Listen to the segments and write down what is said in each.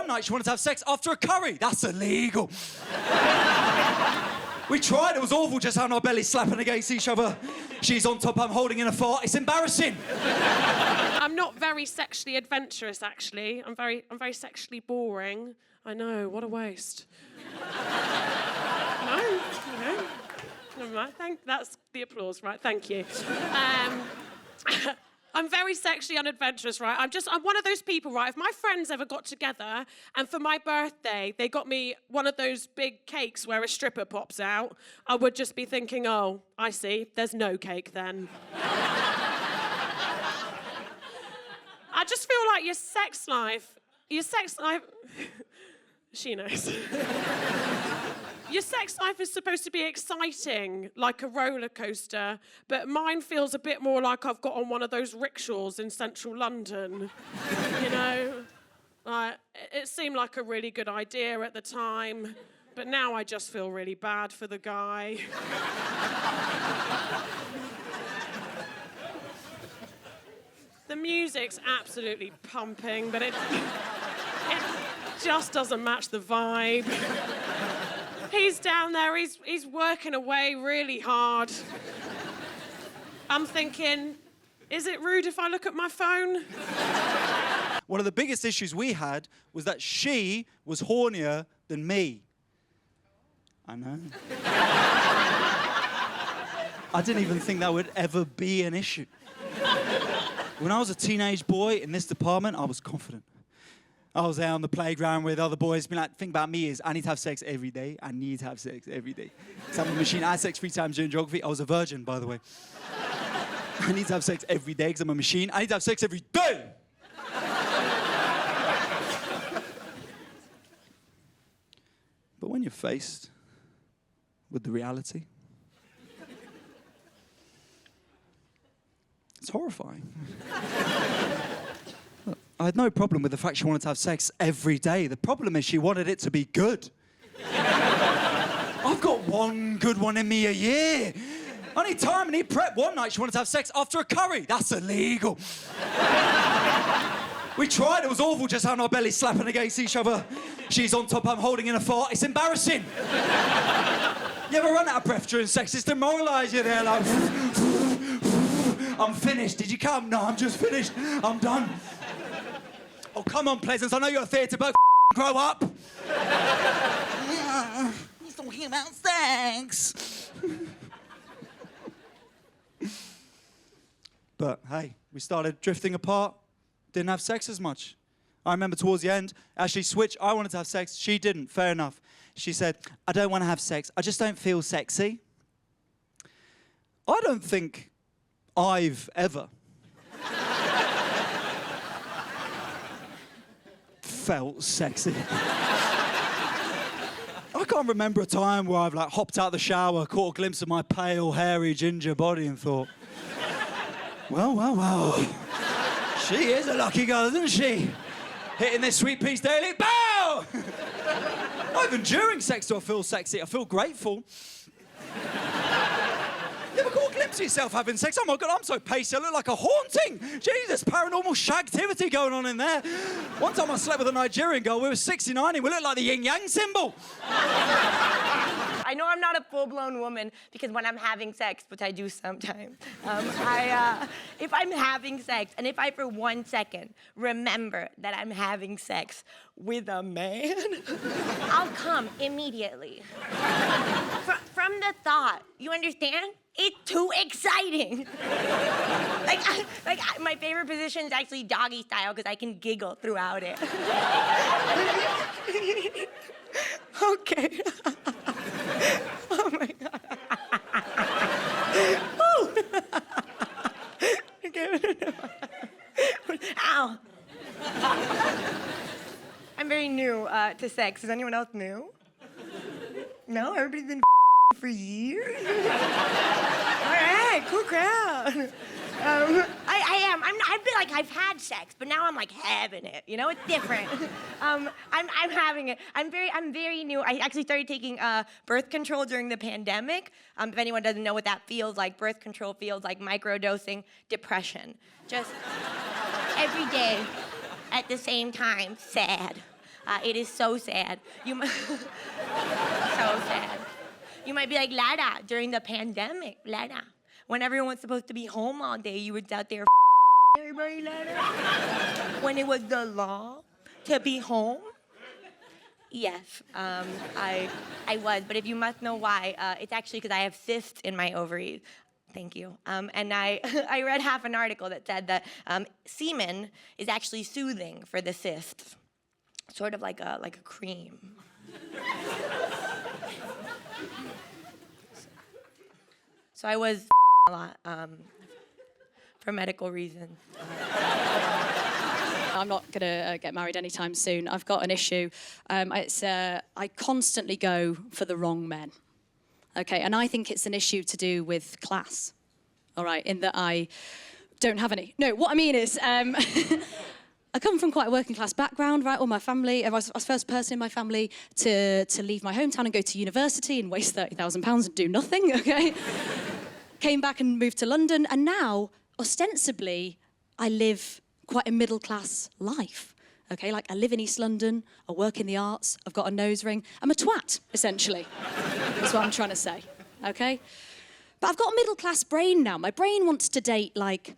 night she wanted to have sex after a curry. That's illegal. We tried, it was awful just having our bellies slapping against each other. She's on top, I'm holding in a fart. It's embarrassing. I'm not very sexually adventurous, actually. I'm very sexually boring. I know, what a waste. No. Never mind. That's the applause, right? Thank you. I'm very sexually unadventurous, right? I'm one of those people, right? If my friends ever got together and for my birthday, they got me one of those big cakes where a stripper pops out, I would just be thinking, oh, I see, there's no cake then. I just feel like your sex life, she knows. Your sex life is supposed to be exciting, like a roller coaster, but mine feels a bit more like I've got on one of those rickshaws in central London. You know? It seemed like a really good idea at the time, but now I just feel really bad for the guy. The music's absolutely pumping, but it just doesn't match the vibe. He's down there, he's working away really hard. I'm thinking, is it rude if I look at my phone? One of the biggest issues we had was that she was hornier than me. I know. I didn't even think that would ever be an issue. When I was a teenage boy in this department, I was confident. I was there on the playground with other boys, being like, the thing about me is I need to have sex every day. I need to have sex every day. So I'm a machine. I had sex 3 times during geography. I was a virgin, by the way. I need to have sex every day because I'm a machine. I need to have sex every day. But when you're faced with the reality, it's horrifying. I had no problem with the fact she wanted to have sex every day. The problem is she wanted it to be good. I've got one good one in me a year. I need time, I need prep. One night she wanted to have sex after a curry. That's illegal. We tried, it was awful just having our bellies slapping against each other. She's on top, I'm holding in a fart. It's embarrassing. You ever run out of breath during sex? It's demoralised you there, like... I'm finished. Did you come? No, I'm just finished. I'm done. Oh, come on, Pleasance. I know you're a theatre bloke. Grow up. He's talking about sex. But, hey, we started drifting apart. Didn't have sex as much. I remember towards the end, as she switched, I wanted to have sex. She didn't. Fair enough. She said, I don't want to have sex. I just don't feel sexy. I don't think I've ever felt sexy. I can't remember a time where I've like hopped out the shower, caught a glimpse of my pale, hairy, ginger body and thought, well, she is a lucky girl, isn't she? Hitting this sweet piece daily, bow! Not even during sex do I feel sexy, I feel grateful. You ever caught a glimpse of yourself having sex? Oh my God, I'm so pacey, I look like a haunting. Jesus, paranormal shagtivity going on in there. One time I slept with a Nigerian girl, we were 69 and we looked like the yin-yang symbol. I know I'm not a full-blown woman because when I'm having sex, which I do sometimes, if I'm having sex and if I for 1 second remember that I'm having sex with a man, I'll come immediately. From the thought, you understand? It's too exciting. My favorite position is actually doggy style because I can giggle throughout it. Okay. Oh my God. Ow. I'm very new to sex. Is anyone else new? No? Everybody's been for years? All right, cool crowd. I am. I've been like, I've had sex, but now I'm like having it. You know, it's different. I'm having it. I'm very new. I actually started taking birth control during the pandemic. If anyone doesn't know what that feels like, birth control feels like microdosing depression. Just every day at the same time, sad. It is so sad. So sad. You might be like, Lara, during the pandemic, Lara, when everyone was supposed to be home all day, you were out there everybody, Lara? When it was the law to be home? Yes, I was, but if you must know why, it's actually because I have cysts in my ovaries. Thank you. And I read half an article that said that semen is actually soothing for the cysts, sort of like a cream. So I was a lot for medical reasons. I'm not going to get married anytime soon. I've got an issue. I constantly go for the wrong men. Okay, and I think it's an issue to do with class. All right, in that I don't have any. No, what I mean is, I come from quite a working class background, right? All my family, I was the first person in my family to leave my hometown and go to university and waste £30,000 and do nothing, okay? Came back and moved to London, and now, ostensibly, I live quite a middle class life, okay? Like, I live in East London, I work in the arts, I've got a nose ring. I'm a twat, essentially. That's what I'm trying to say, okay? But I've got a middle class brain now. My brain wants to date, like,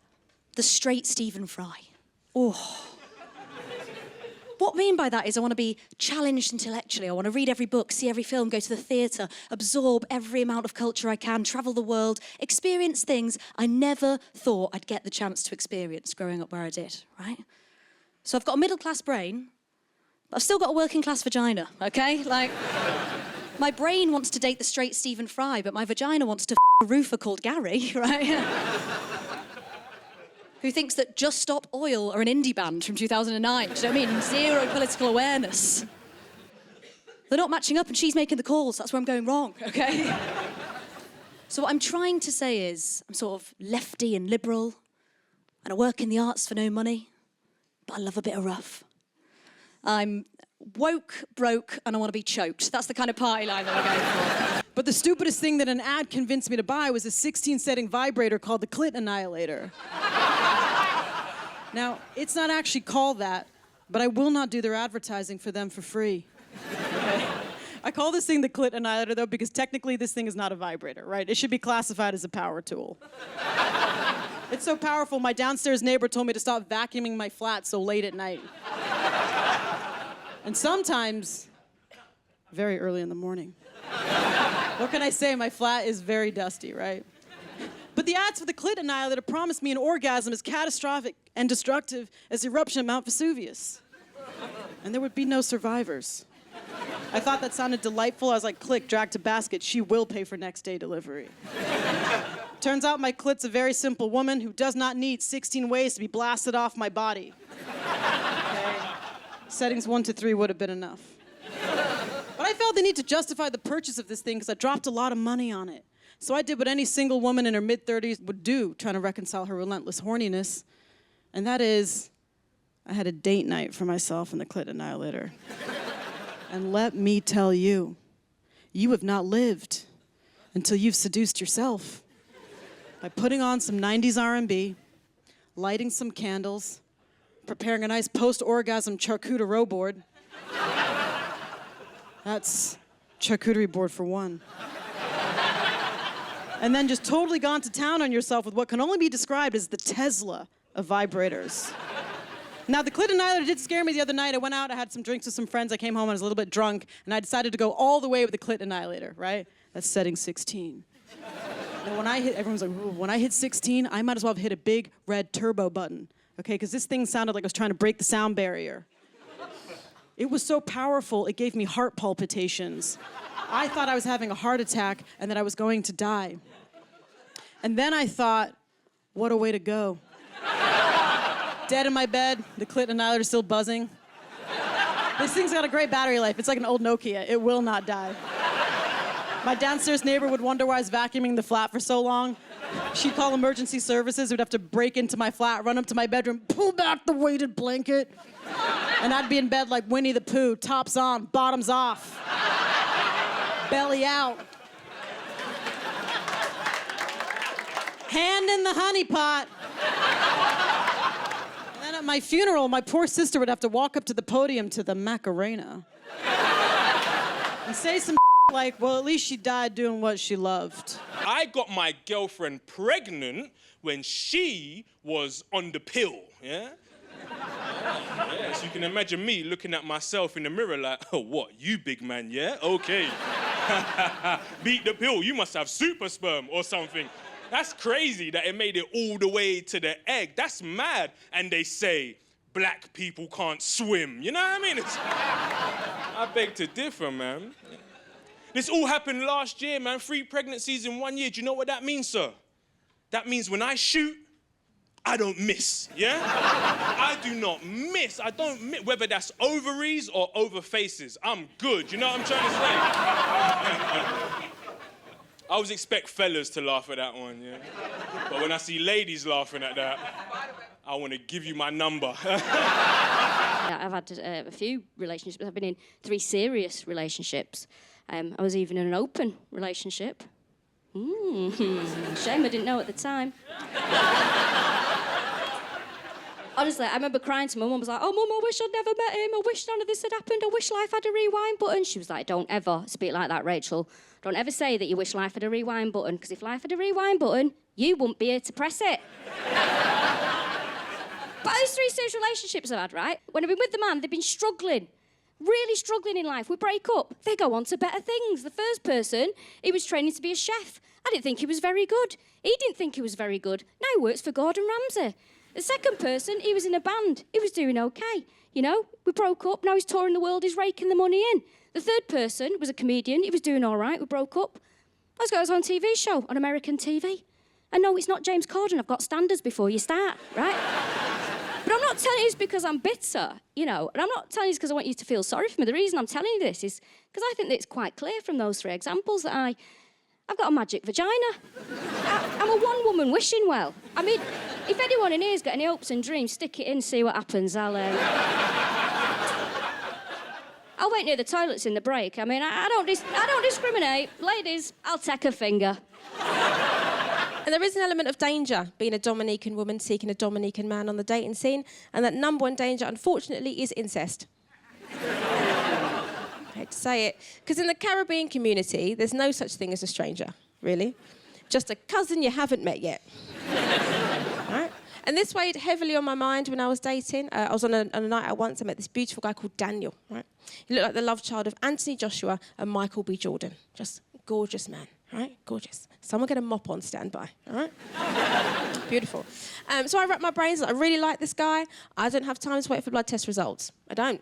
the straight Stephen Fry. Oh. What I mean by that is I want to be challenged intellectually. I want to read every book, see every film, go to the theatre, absorb every amount of culture I can, travel the world, experience things I never thought I'd get the chance to experience growing up where I did, right? So I've got a middle-class brain, but I've still got a working-class vagina, okay? Like, my brain wants to date the straight Stephen Fry, but my vagina wants to a roofer called Gary, right? Who thinks that Just Stop Oil are an indie band from 2009. Do you know what I mean? Zero political awareness. They're not matching up and she's making the calls. That's where I'm going wrong, okay? So what I'm trying to say is I'm sort of lefty and liberal, and I work in the arts for no money, but I love a bit of rough. I'm woke, broke, and I want to be choked. That's the kind of party line that I'm going for. But the stupidest thing that an ad convinced me to buy was a 16-setting vibrator called the Clit Annihilator. Now, it's not actually called that, but I will not do their advertising for them for free. Okay? I call this thing the Clit Annihilator, though, because technically this thing is not a vibrator, right? It should be classified as a power tool. It's so powerful, my downstairs neighbor told me to stop vacuuming my flat so late at night. And sometimes, very early in the morning. What can I say? My flat is very dusty, right? But the ads for the Clit Annihilator promised me an orgasm as catastrophic and destructive as the eruption of Mount Vesuvius. And there would be no survivors. I thought that sounded delightful. I was like, click, drag to basket. She will pay for next day delivery. Turns out my clit's a very simple woman who does not need 16 ways to be blasted off my body. Okay. Settings 1 to 3 would have been enough. But I felt the need to justify the purchase of this thing because I dropped a lot of money on it. So I did what any single woman in her mid-30s would do, trying to reconcile her relentless horniness. And that is, I had a date night for myself in the Clit Annihilator. And let me tell you, you have not lived until you've seduced yourself. By putting on some 90s R&B, lighting some candles, preparing a nice post-orgasm charcuterie board. That's charcuterie board for one. And then just totally gone to town on yourself with what can only be described as the Tesla of vibrators. Now, the Clit Annihilator did scare me the other night. I went out, I had some drinks with some friends, I came home, I was a little bit drunk, and I decided to go all the way with the Clit Annihilator, right? That's setting 16. Now, when I hit, everyone's like, ooh, when I hit 16, I might as well have hit a big red turbo button, okay? Because this thing sounded like it was trying to break the sound barrier. It was so powerful, it gave me heart palpitations. I thought I was having a heart attack and that I was going to die. And then I thought, what a way to go. Dead in my bed, the Clit Annihilator still buzzing. This thing's got a great battery life. It's like an old Nokia. It will not die. My downstairs neighbor would wonder why I was vacuuming the flat for so long. She'd call emergency services. We'd have to break into my flat, run up to my bedroom, pull back the weighted blanket. And I'd be in bed like Winnie the Pooh, tops on, bottoms off, belly out. Hand in the honey pot. And then at my funeral, my poor sister would have to walk up to the podium to the Macarena and say some like, well, at least she died doing what she loved. I got my girlfriend pregnant when she was on the pill, yeah? Yeah, so you can imagine me looking at myself in the mirror like, oh, what, you big man, yeah? Okay. Beat the pill, you must have super sperm or something. That's crazy that it made it all the way to the egg. That's mad. And they say, black people can't swim. You know what I mean? I beg to differ, man. This all happened last year, man. 3 pregnancies in 1 year. Do you know what that means, sir? That means when I shoot, I don't miss, yeah? I do not miss. I don't miss, whether that's ovaries or over faces. I'm good, you know what I'm trying to say? I always expect fellas to laugh at that one, yeah? But when I see ladies laughing at that, I want to give you my number. I've had a few relationships. I've been in 3 serious relationships. I was even in an open relationship. Shame I didn't know at the time. Honestly, I remember crying to my mum. I was like, oh, Mum, I wish I'd never met him. I wish none of this had happened. I wish life had a rewind button. She was like, don't ever speak like that, Rachel. Don't ever say that you wish life had a rewind button, because if life had a rewind button, you wouldn't be here to press it. But those 3 serious relationships I've had, right? When I've been with the man, they've been struggling. Really struggling in life. We break up. They go on to better things. The first person, he was training to be a chef. I didn't think he was very good. He didn't think he was very good. Now he works for Gordon Ramsay. The second person, he was in a band. He was doing okay. You know, we broke up. Now he's touring the world. He's raking the money in. The third person was a comedian. He was doing all right. We broke up. I was on a TV show on American TV. And no, it's not James Corden. I've got standards before you start, right? But I'm not telling you this because I'm bitter, you know, and I'm not telling you this because I want you to feel sorry for me. The reason I'm telling you this is because I think that it's quite clear from those 3 examples that I've got a magic vagina. I'm a one-woman wishing well. I mean, if anyone in here's got any hopes and dreams, stick it in, see what happens. I'll wait near the toilets in the break. I mean, I don't discriminate. Ladies, I'll take a finger. And there is an element of danger being a Dominican woman seeking a Dominican man on the dating scene, and that number 1 danger, unfortunately, is incest. I hate to say it, because in the Caribbean community, there's no such thing as a stranger, really. Just a cousin you haven't met yet. Right? And this weighed heavily on my mind when I was dating. I was on a night out once. I met this beautiful guy called Daniel. Right? He looked like the love child of Anthony Joshua and Michael B. Jordan. Just a gorgeous man. Right? Gorgeous. Someone get a mop on standby, all right? Beautiful. So I wrapped my brains. I really like this guy. I don't have time to wait for blood test results. I don't.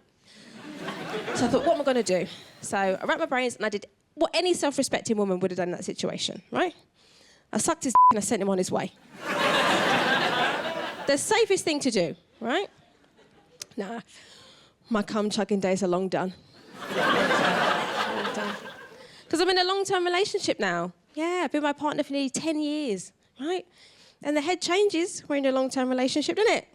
So I thought, what am I going to do? So I wrapped my brains and I did what any self-respecting woman would have done in that situation, right? I sucked his and I sent him on his way. The safest thing to do, right? Nah, my cum-chugging days are long done. Because I'm in a long-term relationship now. Yeah, I've been with my partner for nearly 10 years, right? And the head changes when you're in a long-term relationship, doesn't it?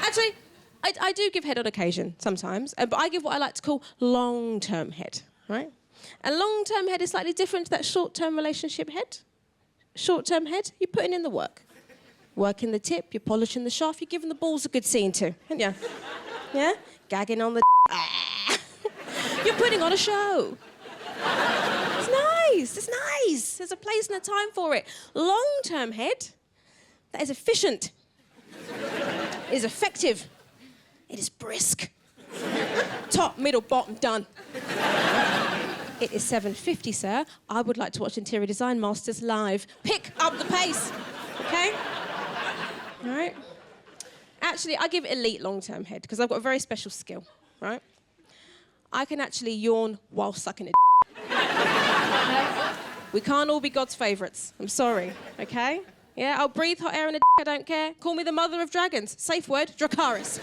Actually, I do give head on occasion sometimes, but I give what I like to call long-term head, right? And long-term head is slightly different to that short-term relationship head. Short-term head, you're putting in the work. Working the tip, you're polishing the shaft, you're giving the balls a good scene to, aren't you? Yeah? Gagging on the You're putting on a show. It's nice, it's nice. There's a place and a time for it. Long-term head, that is efficient, it is effective, it is brisk. Top, middle, bottom, done. It is 7:50, sir. I would like to watch Interior Design Masters live. Pick up the pace, okay? All right? Actually, I give elite long-term head because I've got a very special skill, right? I can actually yawn while sucking a We can't all be God's favourites. I'm sorry, okay? Yeah, I'll breathe hot air in a I don't care. Call me the mother of dragons. Safe word, Dracarys.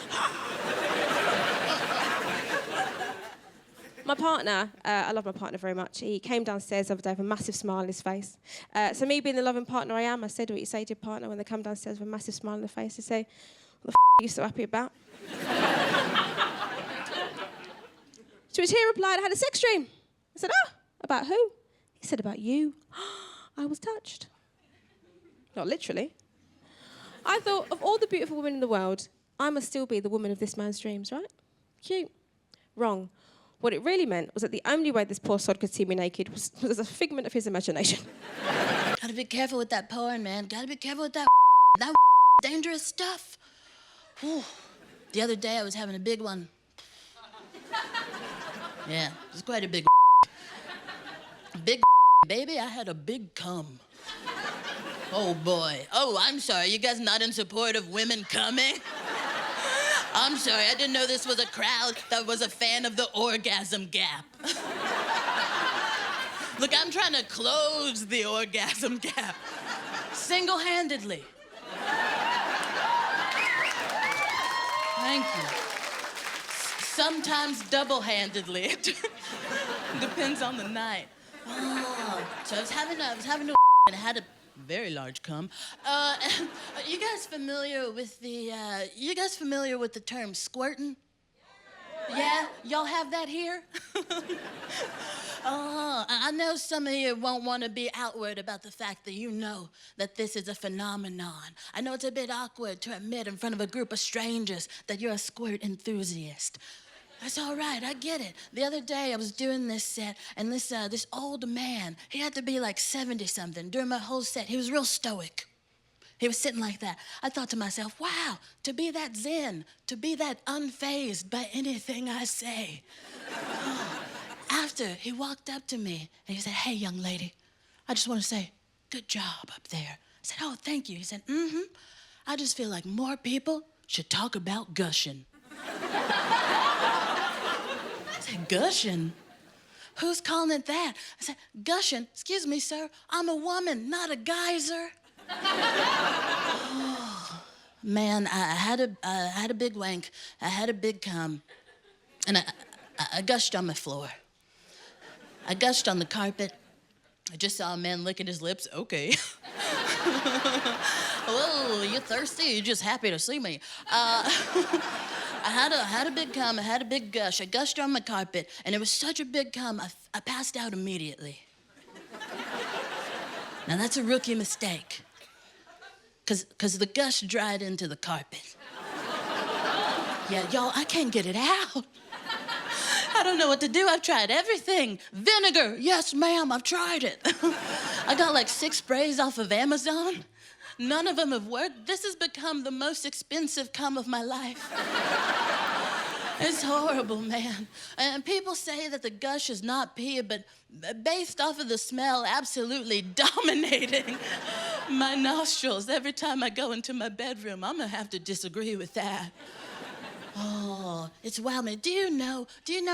My partner, I love my partner very much. He came downstairs the other day with a massive smile on his face. So me being the loving partner I am, I said what you say to your partner when they come downstairs with a massive smile on their face. They say, what the are you so happy about? To which he replied, I had a sex dream. I said, about who? He said, about you. I was touched. Not literally. I thought, of all the beautiful women in the world, I must still be the woman of this man's dreams, right? Cute. Wrong. What it really meant was that the only way this poor sod could see me naked was a figment of his imagination. Gotta be careful with that porn, man. Gotta be careful with that that dangerous stuff. Ooh. The other day I was having a big one. Yeah, it was quite a big big baby. I had a big cum. Oh boy. Oh, I'm sorry. You guys not in support of women coming? I'm sorry. I didn't know this was a crowd that was a fan of the orgasm gap. Look, I'm trying to close the orgasm gap single-handedly. Thank you. Sometimes double-handedly. It depends on the night. Oh, so I was having a and I had a very large cum. You guys familiar with the term squirting? Yeah? Y'all have that here? Oh, I know some of you won't want to be outward about the fact that you know that this is a phenomenon. I know it's a bit awkward to admit in front of a group of strangers that you're a squirt enthusiast. That's all right, I get it. The other day I was doing this set, and this old man, he had to be like 70-something. During my whole set, he was real stoic. He was sitting like that. I thought to myself, wow, to be that zen, to be that unfazed by anything I say. After, he walked up to me, and he said, hey, young lady, I just want to say, good job up there. I said, oh, thank you. He said, I just feel like more people should talk about gushing. I said, gushing? Who's calling it that? I said, gushing? Excuse me, sir, I'm a woman, not a geyser. Oh, man, I had a big wank. I had a big cum, and I gushed on my floor. I gushed on the carpet. I just saw a man licking his lips. Okay. Hello, you thirsty? You're just happy to see me. I had a big cum. I had a big gush. I gushed on my carpet, and it was such a big cum, I passed out immediately. Now, that's a rookie mistake, because the gush dried into the carpet. Yeah, y'all, I can't get it out. I don't know what to do. I've tried everything. Vinegar, yes, ma'am, I've tried it. I got like 6 sprays off of Amazon. None of them have worked. This has become the most expensive cum of my life. It's horrible, man. And people say that the gush is not pee, but based off of the smell absolutely dominating my nostrils every time I go into my bedroom, I'm gonna have to disagree with that. Oh, it's wild, man. Do you know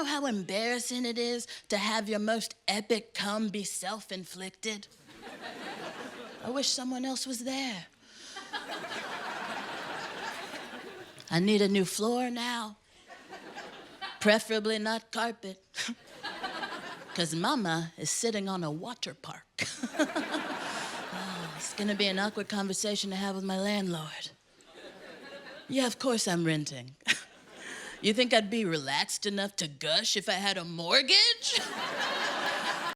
how embarrassing it is to have your most epic cum be self-inflicted? I wish someone else was there. I need a new floor now. Preferably not carpet. Because Mama is sitting on a water park. Oh, it's gonna be an awkward conversation to have with my landlord. Yeah, of course I'm renting. You think I'd be relaxed enough to gush if I had a mortgage?